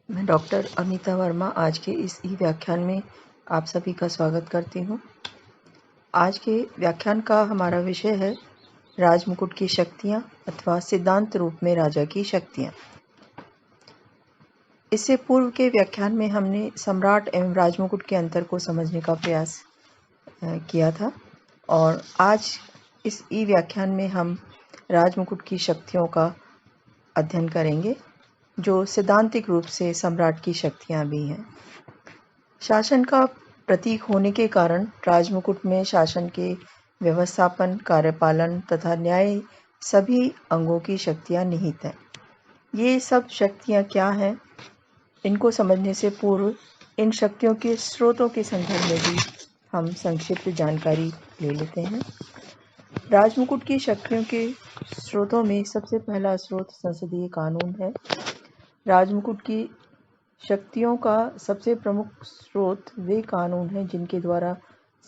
मैं डॉक्टर अमिता वर्मा आज के इस व्याख्यान में आप सभी का स्वागत करती हूँ। आज के व्याख्यान का हमारा विषय है राजमुकुट की शक्तियाँ अथवा सिद्धांत रूप में राजा की शक्तियाँ। इससे पूर्व के व्याख्यान में हमने सम्राट एवं राजमुकुट के अंतर को समझने का प्रयास किया था और आज इस व्याख्यान में हम राजमुकुट की शक्तियों का अध्ययन करेंगे जो सैद्धांतिक रूप से सम्राट की शक्तियाँ भी हैं। शासन का प्रतीक होने के कारण राजमुकुट में शासन के व्यवस्थापन, कार्यपालन तथा न्याय सभी अंगों की शक्तियाँ निहित हैं। ये सब शक्तियाँ क्या हैं, इनको समझने से पूर्व इन शक्तियों के स्रोतों के संदर्भ में भी हम संक्षिप्त जानकारी ले लेते हैं। राजमुकुट की शक्तियों के स्रोतों में सबसे पहला स्रोत संसदीय कानून है। राजमुकुट की शक्तियों का सबसे प्रमुख स्रोत वे कानून हैं जिनके द्वारा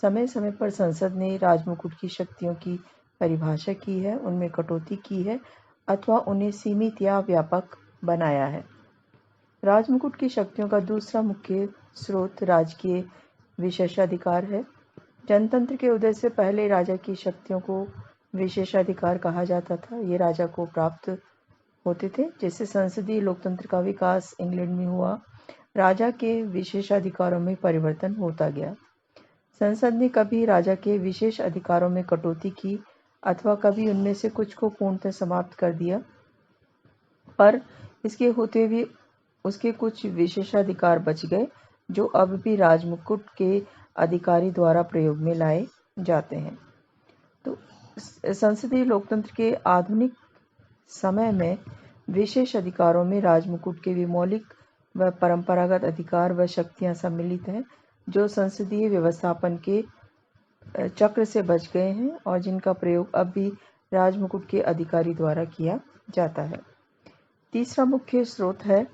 समय समय पर संसद ने राजमुकुट की शक्तियों की परिभाषा की है, उनमें कटौती की है अथवा उन्हें सीमित या व्यापक बनाया है। राजमुकुट की शक्तियों का दूसरा मुख्य स्रोत राजकीय विशेषाधिकार है। जनतंत्र के उदय से पहले राजा की शक्तियों को विशेषाधिकार कहा जाता था। ये राजा को प्राप्त होते थे। जैसे संसदीय लोकतंत्र का विकास इंग्लैंड में हुआ, राजा के विशेषाधिकारों में परिवर्तन होता गया। संसद ने कभी राजा के विशेष अधिकारों में कटौती की अथवा कभी उनमें से कुछ को पूर्णतः समाप्त कर दिया, पर इसके होते हुए उसके कुछ विशेषाधिकार बच गए जो अब भी राजमुकुट के अधिकारी द्वारा प्रयोग में लाए जाते हैं। तो संसदीय लोकतंत्र के आधुनिक समय में विशेष अधिकारों में राजमुकुट के भी मौलिक व परंपरागत अधिकार व शक्तियां सम्मिलित हैं जो संसदीय व्यवस्थापन के चक्र से बच गए हैं और जिनका प्रयोग अब भी राजमुकुट के अधिकारी द्वारा किया जाता है। तीसरा मुख्य स्रोत है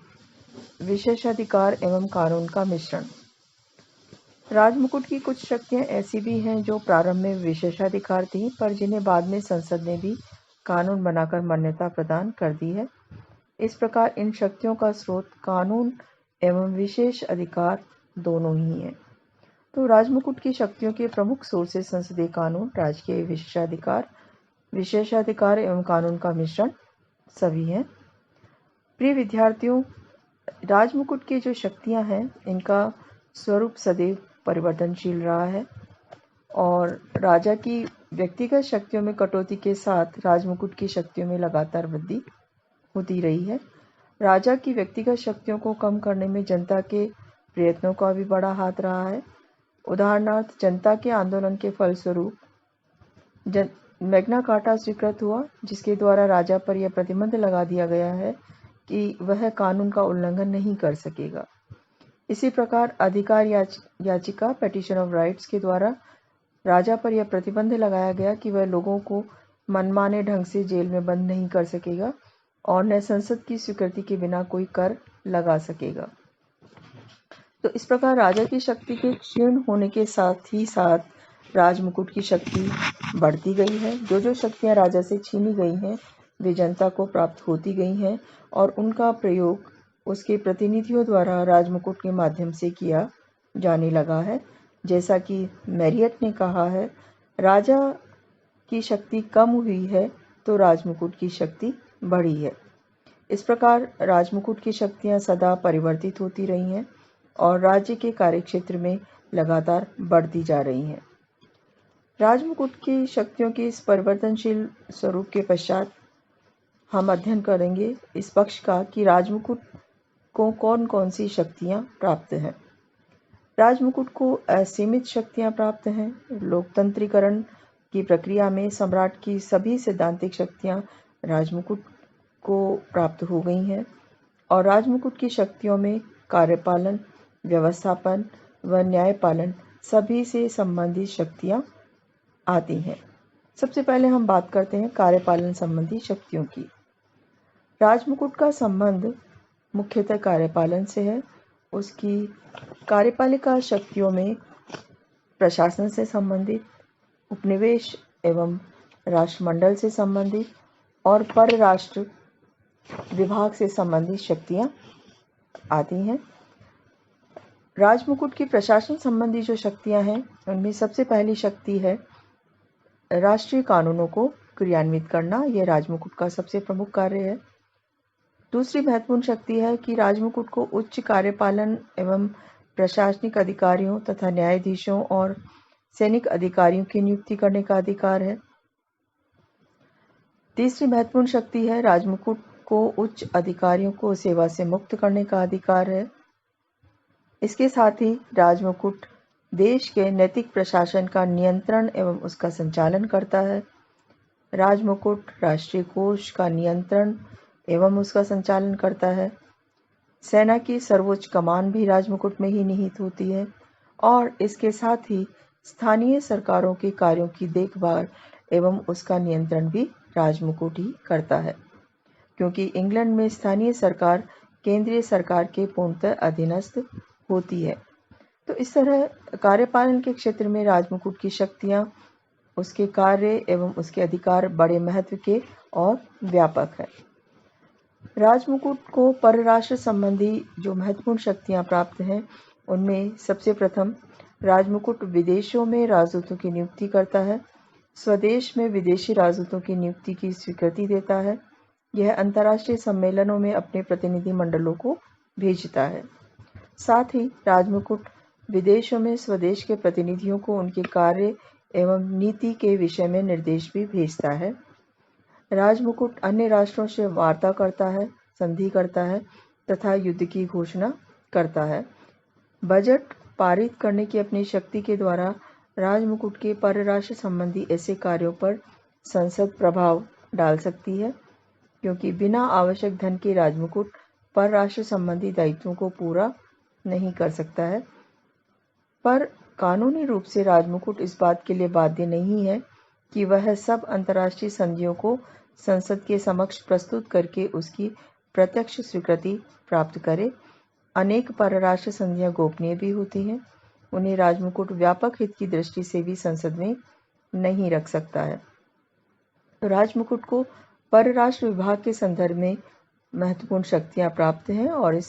विशेषाधिकार एवं कानून का मिश्रण। राजमुकुट की कुछ शक्तियां ऐसी भी हैं जो प्रारंभ में विशेषाधिकार थीं पर जिन्हें बाद में संसद ने भी कानून बनाकर मान्यता प्रदान कर दी है। इस प्रकार इन शक्तियों का स्रोत कानून एवं विशेष अधिकार दोनों ही हैं। तो राजमुकुट की शक्तियों के प्रमुख सोर्सेस संसदीय कानून, राजकीय विशेषाधिकार, विशेषाधिकार एवं कानून का मिश्रण सभी हैं। प्रिय विद्यार्थियों, राजमुकुट की जो शक्तियां हैं इनका स्वरूप सदैव परिवर्तनशील रहा है और राजा की व्यक्तिगत शक्तियों में कटौती के साथ राजमुकुट की शक्तियों में लगातार वृद्धि होती रही है। राजा की व्यक्तिगत शक्तियों को कम करने में जनता के प्रयत्नों का भी बड़ा हाथ रहा है। उदाहरणार्थ, जनता के आंदोलन के फलस्वरूप मैग्ना कार्टा स्वीकृत हुआ, जिसके द्वारा राजा पर यह प्रतिबंध लगा दिया गया है कि वह कानून का उल्लंघन नहीं कर सकेगा। इसी प्रकार अधिकार याचिका पेटिशन ऑफ राइट्स के द्वारा राजा पर यह प्रतिबंध लगाया गया कि वह लोगों को मनमाने ढंग से जेल में बंद नहीं कर सकेगा और न संसद की स्वीकृति के बिना कोई कर लगा सकेगा। तो इस प्रकार राजा की शक्ति के क्षीण होने के साथ ही साथ राजमुकुट की शक्ति बढ़ती गई है। जो जो शक्तियां राजा से छीनी गई हैं वे जनता को प्राप्त होती गई हैं और उनका प्रयोग उसके प्रतिनिधियों द्वारा राजमुकुट के माध्यम से किया जाने लगा है। जैसा कि मैरियट ने कहा है, राजा की शक्ति कम हुई है तो राजमुकुट की शक्ति बढ़ी है। इस प्रकार राजमुकुट की शक्तियां सदा परिवर्तित होती रही हैं और राज्य के कार्यक्षेत्र में लगातार बढ़ती जा रही हैं। राजमुकुट की शक्तियों के इस परिवर्तनशील स्वरूप के पश्चात हम अध्ययन करेंगे इस पक्ष का कि राजमुकुट को कौन कौन सी शक्तियां प्राप्त हैं। राजमुकुट को असीमित शक्तियां प्राप्त हैं। लोकतंत्रीकरण की प्रक्रिया में सम्राट की सभी सैद्धांतिक शक्तियां राजमुकुट को प्राप्त हो गई हैं और राजमुकुट की शक्तियों में कार्यपालन, व्यवस्थापन व न्यायपालन सभी से संबंधित शक्तियां आती हैं। सबसे पहले हम बात करते हैं कार्यपालन संबंधी शक्तियों की। राजमुकुट का संबंध मुख्यतः कार्यपालन से है। उसकी कार्यपालिका शक्तियों में प्रशासन से संबंधित, उपनिवेश एवं राष्ट्रमंडल से संबंधित और परराष्ट्र विभाग से संबंधित शक्तियां आती हैं। राजमुकुट की प्रशासन संबंधी जो शक्तियां हैं, उनमें सबसे पहली शक्ति है राष्ट्रीय कानूनों को क्रियान्वित करना। यह राजमुकुट का सबसे प्रमुख कार्य है। दूसरी महत्वपूर्ण शक्ति है कि राजमुकुट को उच्च कार्यपालन एवं प्रशासनिक अधिकारियों तथा न्यायाधीशों और सैनिक अधिकारियों की नियुक्ति करने का अधिकार है। तीसरी महत्वपूर्ण शक्ति है राजमुकुट को उच्च अधिकारियों को सेवा से मुक्त करने का अधिकार है। इसके साथ ही राजमुकुट देश के नैतिक प्रशासन का नियंत्रण एवं उसका संचालन करता है। राजमुकुट राष्ट्रीय कोष का नियंत्रण एवं उसका संचालन करता है। सेना की सर्वोच्च कमान भी राजमुकुट में ही निहित होती है और इसके साथ ही स्थानीय सरकारों के कार्यों की देखभाल एवं उसका नियंत्रण भी राजमुकुट ही करता है, क्योंकि इंग्लैंड में स्थानीय सरकार केंद्रीय सरकार के पूर्णतः अधीनस्थ होती है। तो इस तरह कार्यपालन के क्षेत्र में राजमुकुट की शक्तियां, उसके कार्य एवं उसके अधिकार बड़े महत्व के और व्यापक है। राजमुकुट को परराष्ट्र संबंधी जो महत्वपूर्ण शक्तियां प्राप्त हैं, उनमें सबसे प्रथम राजमुकुट विदेशों में राजदूतों की नियुक्ति करता है, स्वदेश में विदेशी राजदूतों की नियुक्ति की स्वीकृति देता है। यह अंतर्राष्ट्रीय सम्मेलनों में अपने प्रतिनिधि मंडलों को भेजता है। साथ ही राजमुकुट विदेशों में स्वदेश के प्रतिनिधियों को उनके कार्य एवं नीति के विषय में निर्देश भी भेजता है। राजमुकुट अन्य राष्ट्रों से वार्ता करता है, संधि करता है तथा युद्ध की घोषणा करता है। बजट पारित करने की अपनी शक्ति के द्वारा राजमुकुट के परराष्ट्र संबंधी ऐसे कार्यों पर संसद प्रभाव डाल सकती है, क्योंकि बिना आवश्यक धन के राजमुकुट परराष्ट्र संबंधी दायित्वों को पूरा नहीं कर सकता है। पर कानूनी रूप से राजमुकुट इस बात के लिए बाध्य नहीं है कि वह सब अंतर्राष्ट्रीय संधियों को संसद के समक्ष प्रस्तुत करके उसकी प्रत्यक्ष स्वीकृति प्राप्त करे। अनेक परराष्ट्र संधियां गोपनीय भी होती हैं। उन्हें राजमुकुट व्यापक हित की दृष्टि से भी संसद में नहीं रख सकता है। तो राजमुकुट को परराष्ट्र विभाग के संदर्भ में महत्वपूर्ण शक्तियां प्राप्त हैं और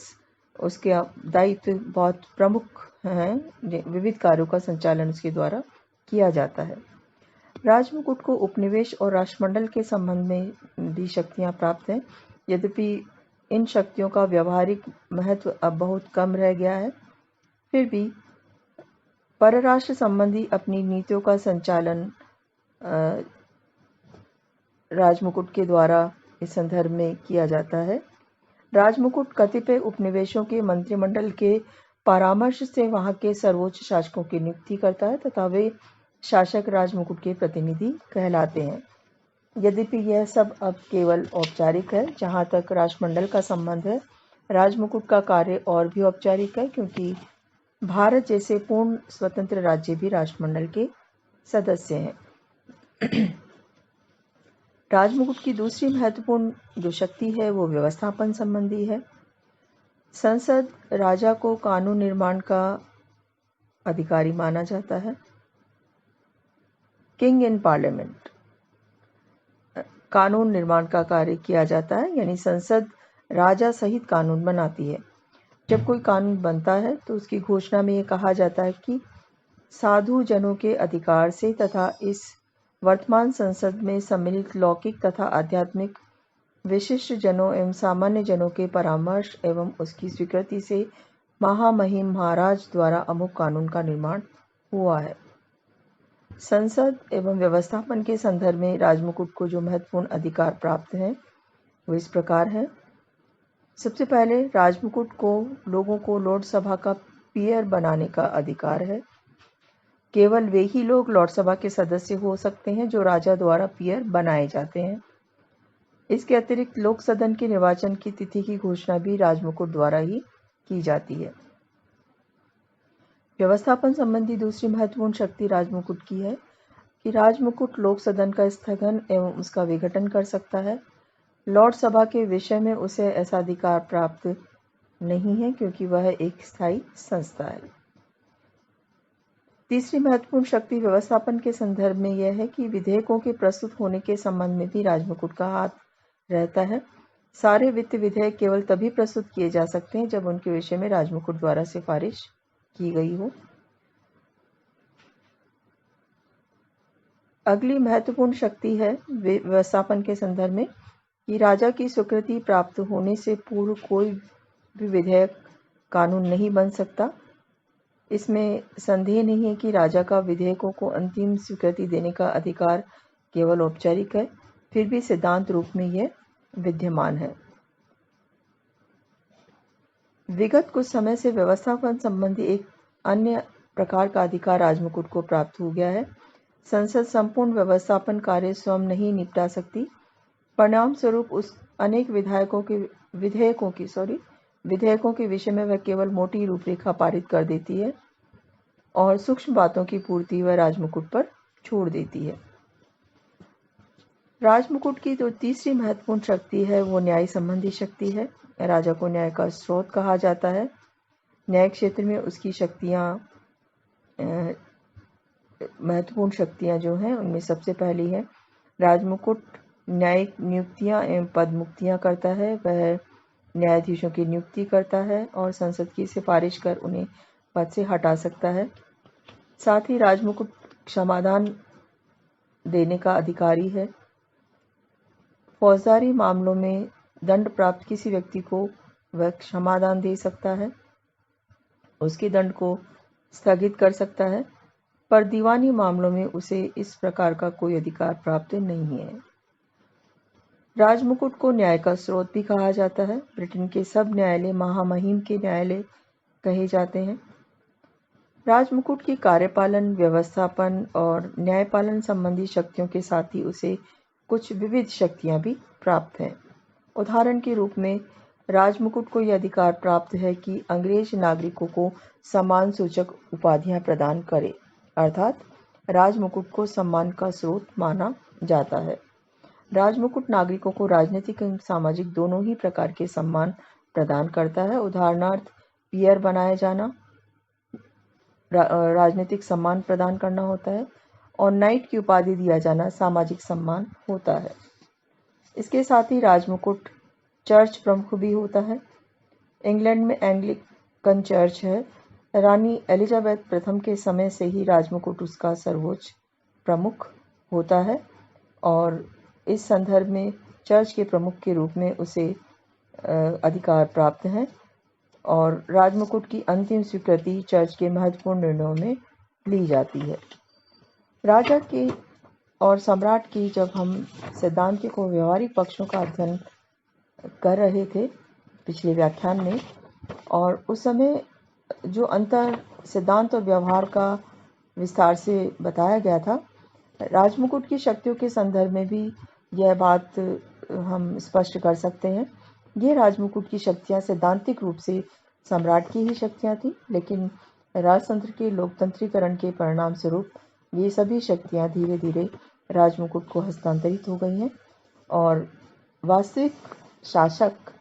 उसके दायित्व बहुत प्रमुख हैं। विविध कार्यों का संचालन उसके द्वारा किया जाता है। राजमुकुट को उपनिवेश और राष्ट्रमंडल के संबंध में भी शक्तियां प्राप्त हैं, यद्यपि इन शक्तियों का व्यावहारिक महत्व अब बहुत कम रह गया है। फिर भी परराष्ट्र संबंधी अपनी नीतियों का संचालन राजमुकुट के द्वारा इस संदर्भ में किया जाता है। राजमुकुट कतिपय उपनिवेशों के मंत्रिमंडल के परामर्श से वहां के सर्वोच्च शासकों की नियुक्ति करता है तथा वे शासक राजमुकुट के प्रतिनिधि कहलाते हैं। यद्यपि यह सब अब केवल औपचारिक है। जहां तक राष्ट्रमंडल का संबंध है, राजमुकुट का कार्य और भी औपचारिक है, क्योंकि भारत जैसे पूर्ण स्वतंत्र राज्य भी राष्ट्रमंडल के सदस्य हैं। राजमुकुट की दूसरी महत्वपूर्ण जो शक्ति है वो व्यवस्थापन संबंधी है। संसद राजा को कानून निर्माण का अधिकारी माना जाता है। किंग इन पार्लियामेंट, कानून निर्माण का कार्य किया जाता है, यानी संसद राजा सहित कानून बनाती है। जब कोई कानून बनता है तो उसकी घोषणा में ये कहा जाता है कि साधु जनों के अधिकार से तथा इस वर्तमान संसद में सम्मिलित लौकिक तथा आध्यात्मिक विशिष्ट जनों एवं सामान्य जनों के परामर्श एवं उसकी स्वीकृति से महामहिम महाराज द्वारा अमुक कानून का निर्माण हुआ है। संसद एवं व्यवस्थापन के संदर्भ में राजमुकुट को जो महत्वपूर्ण अधिकार प्राप्त हैं वो इस प्रकार है। सबसे पहले राजमुकुट को लोगों को लॉर्ड सभा का पीयर बनाने का अधिकार है। केवल वे ही लोग लॉर्ड सभा के सदस्य हो सकते हैं जो राजा द्वारा पीयर बनाए जाते हैं। इसके अतिरिक्त लोक सदन के निर्वाचन की तिथि की घोषणा भी राजमुकुट द्वारा ही की जाती है। व्यवस्थापन संबंधी दूसरी महत्वपूर्ण शक्ति राजमुकुट की है कि राजमुकुट लोक सदन का स्थगन एवं उसका विघटन कर सकता है। लॉर्ड सभा के विषय में उसे ऐसा अधिकार प्राप्त नहीं है, क्योंकि वह एक स्थायी संस्था है। तीसरी महत्वपूर्ण शक्ति व्यवस्थापन के संदर्भ में यह है कि विधेयकों के प्रस्तुत होने के संबंध में भी राजमुकुट का हाथ रहता है। सारे वित्त विधेयक केवल तभी प्रस्तुत किए जा सकते हैं जब उनके विषय में राजमुकुट द्वारा सिफारिश की गई हो। अगली महत्वपूर्ण शक्ति है व्यवस्थापन के संदर्भ में कि राजा की स्वीकृति प्राप्त होने से पूर्व कोई भी विधेयक कानून नहीं बन सकता। इसमें संदेह नहीं है कि राजा का विधेयकों को अंतिम स्वीकृति देने का अधिकार केवल औपचारिक है, फिर भी सिद्धांत रूप में यह विद्यमान है। विगत कुछ समय से व्यवस्थापन संबंधी एक अन्य प्रकार का अधिकार राजमुकुट को प्राप्त हो गया है। संसद संपूर्ण व्यवस्थापन कार्य स्वयं नहीं निपटा सकती। परिणाम स्वरूप उस अनेक विधेयकों के विषय में वह केवल मोटी रूपरेखा पारित कर देती है और सूक्ष्म बातों की पूर्ति वह राजमुकुट पर छोड़ देती है। राजमुकुट की जो तीसरी महत्वपूर्ण शक्ति है वो न्याय संबंधी शक्ति है। राजा को न्याय का स्रोत कहा जाता है। न्याय क्षेत्र में उसकी महत्वपूर्ण शक्तियां जो हैं उनमें सबसे पहली है राजमुकुट न्यायिक नियुक्तियां एवं पद मुक्तियां करता है। वह न्यायाधीशों की नियुक्ति करता है और संसद की सिफारिश कर उन्हें पद से हटा सकता है। साथ ही राजमुकुट क्षमादान देने का अधिकारी है। फौजदारी मामलों में दंड प्राप्त किसी व्यक्ति को वह क्षमादान दे सकता है, उसके दंड को स्थगित कर सकता है, पर दीवानी मामलों में उसे इस प्रकार का कोई अधिकार प्राप्त नहीं है। राजमुकुट को न्याय का स्रोत भी कहा जाता है। ब्रिटेन के सब न्यायालय महामहिम के न्यायालय कहे जाते हैं। राजमुकुट की कार्यपालन, व्यवस्थापन और न्यायपालन संबंधी शक्तियों के साथ ही उसे कुछ विविध शक्तियां भी प्राप्त हैं। उदाहरण के रूप में राजमुकुट को यह अधिकार प्राप्त है कि अंग्रेज नागरिकों को सम्मान सूचक उपाधियां प्रदान करे, अर्थात राजमुकुट को सम्मान का स्रोत माना जाता है। राजमुकुट नागरिकों को राजनीतिक एवं सामाजिक दोनों ही प्रकार के सम्मान प्रदान करता है। उदाहरणार्थ पीयर बनाया जाना राजनीतिक सम्मान प्रदान करना होता है और नाइट की उपाधि दिया जाना सामाजिक सम्मान होता है। इसके साथ ही राजमुकुट चर्च प्रमुख भी होता है। इंग्लैंड में एंग्लिकन चर्च है। रानी एलिजाबेथ प्रथम के समय से ही राजमुकुट उसका सर्वोच्च प्रमुख होता है और इस संदर्भ में चर्च के प्रमुख के रूप में उसे अधिकार प्राप्त है और राजमुकुट की अंतिम स्वीकृति चर्च के महत्वपूर्ण निर्णयों में ली जाती है। राजा के और सम्राट की जब हम सिद्धांतिक और व्यवहारिक पक्षों का अध्ययन कर रहे थे पिछले व्याख्यान में, और उस समय जो अंतर सिद्धांत और व्यवहार का विस्तार से बताया गया था, राजमुकुट की शक्तियों के संदर्भ में भी यह बात हम स्पष्ट कर सकते हैं। ये राजमुकुट की शक्तियां सैद्धांतिक रूप से सम्राट की ही शक्तियां थी, लेकिन राजतंत्र के लोकतंत्रीकरण के परिणाम स्वरूप ये सभी शक्तियां धीरे धीरे राजमुकुट को हस्तांतरित हो गई हैं और वास्तविक शासक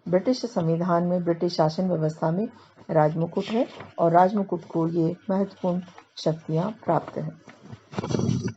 ब्रिटिश संविधान में, ब्रिटिश शासन व्यवस्था में राजमुकुट है और राजमुकुट को ये महत्वपूर्ण शक्तियां प्राप्त हैं।